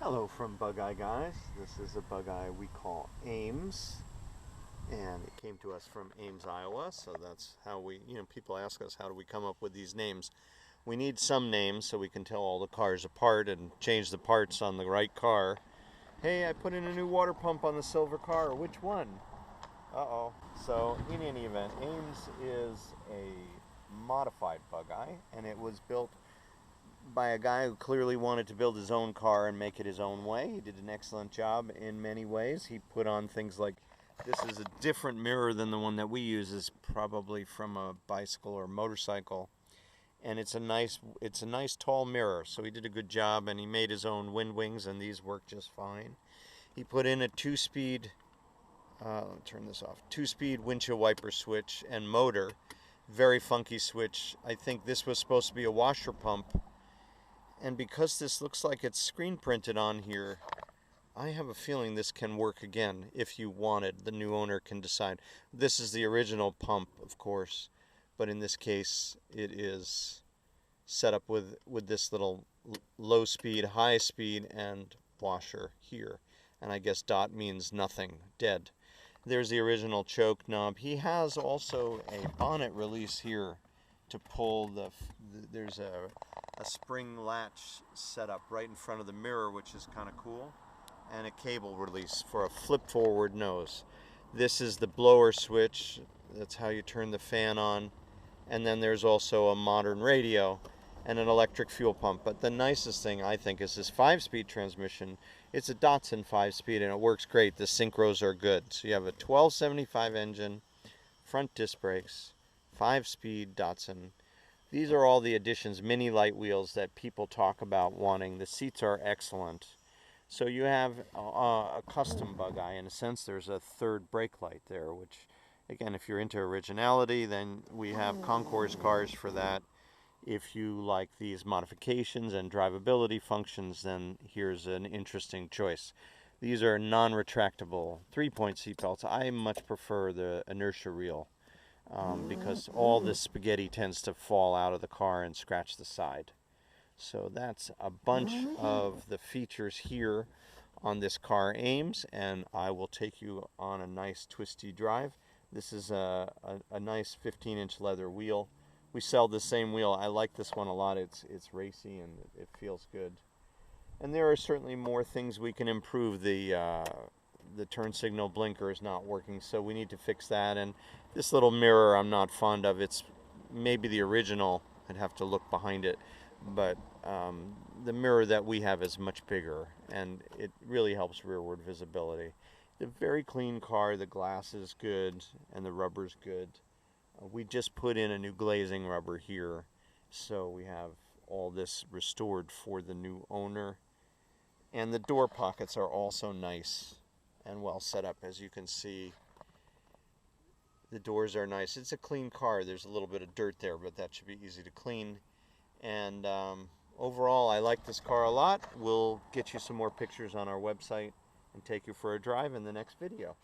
Hello from Bugeye, guys. This is a Bugeye we call Ames, and it came to us from Ames, Iowa. So that's how people ask us, how do we come up with these names? We need some names so we can tell all the cars apart and change the parts on the right car. Hey, I put in a new water pump on the silver car. Which one? Uh-oh. So in any event, Ames is a modified Bugeye, and it was built by a guy who clearly wanted to build his own car and make it his own way. He did an excellent job in many ways. He put on things like, this is a different mirror than the one that we use. It's probably from a bicycle or motorcycle, and it's a nice tall mirror. So he did a good job, and he made his own wind wings, and these work just fine. He put in a two-speed let me turn this off. Two-speed windshield wiper switch and motor. Very funky switch. I think this was supposed to be a washer pump. And because this looks like it's screen printed on here, I have a feeling this can work again if you wanted. The new owner can decide. This is the original pump, of course, but in this case it is set up with this little low speed, high speed, and washer here. And I guess dot means nothing, dead. There's the original choke knob. He has also a bonnet release here to pull there's a spring latch set up right in front of the mirror, which is kind of cool, and a cable release for a flip forward nose. This is the blower switch. That's how you turn the fan on. And then there's also a modern radio and an electric fuel pump. But the nicest thing, I think, is this 5-speed transmission. It's a Datsun 5-speed, and it works great. The synchros are good. So you have a 1275 engine, front disc brakes, 5-speed Datsun. These are all the additions, mini light wheels that people talk about wanting. The seats are excellent. So you have a custom Bugeye. In a sense, there's a third brake light there, which, again, if you're into originality, then we have concourse cars for that. If you like these modifications and drivability functions, then here's an interesting choice. These are non-retractable 3-point seatbelts. I much prefer the inertia reel. Because all this spaghetti tends to fall out of the car and scratch the side. So that's a bunch of the features here on this car Ames, and I will take you on a nice twisty drive. This is a nice 15-inch leather wheel. We sell the same wheel. I like this one a lot. It's racy and it feels good. And there are certainly more things we can improve. The turn signal blinker is not working, so we need to fix that. And this little mirror I'm not fond of. It's maybe the original. I'd have to look behind it, but the mirror that we have is much bigger, and it really helps rearward visibility. It's a very clean car. The glass is good and the rubber's good. We just put in a new glazing rubber here, so we have all this restored for the new owner. And the door pockets are also nice and well set up. As you can see, the doors are nice. It's a clean car. There's a little bit of dirt there, but that should be easy to clean. And overall, I like this car a lot. We'll get you some more pictures on our website and take you for a drive in the next video.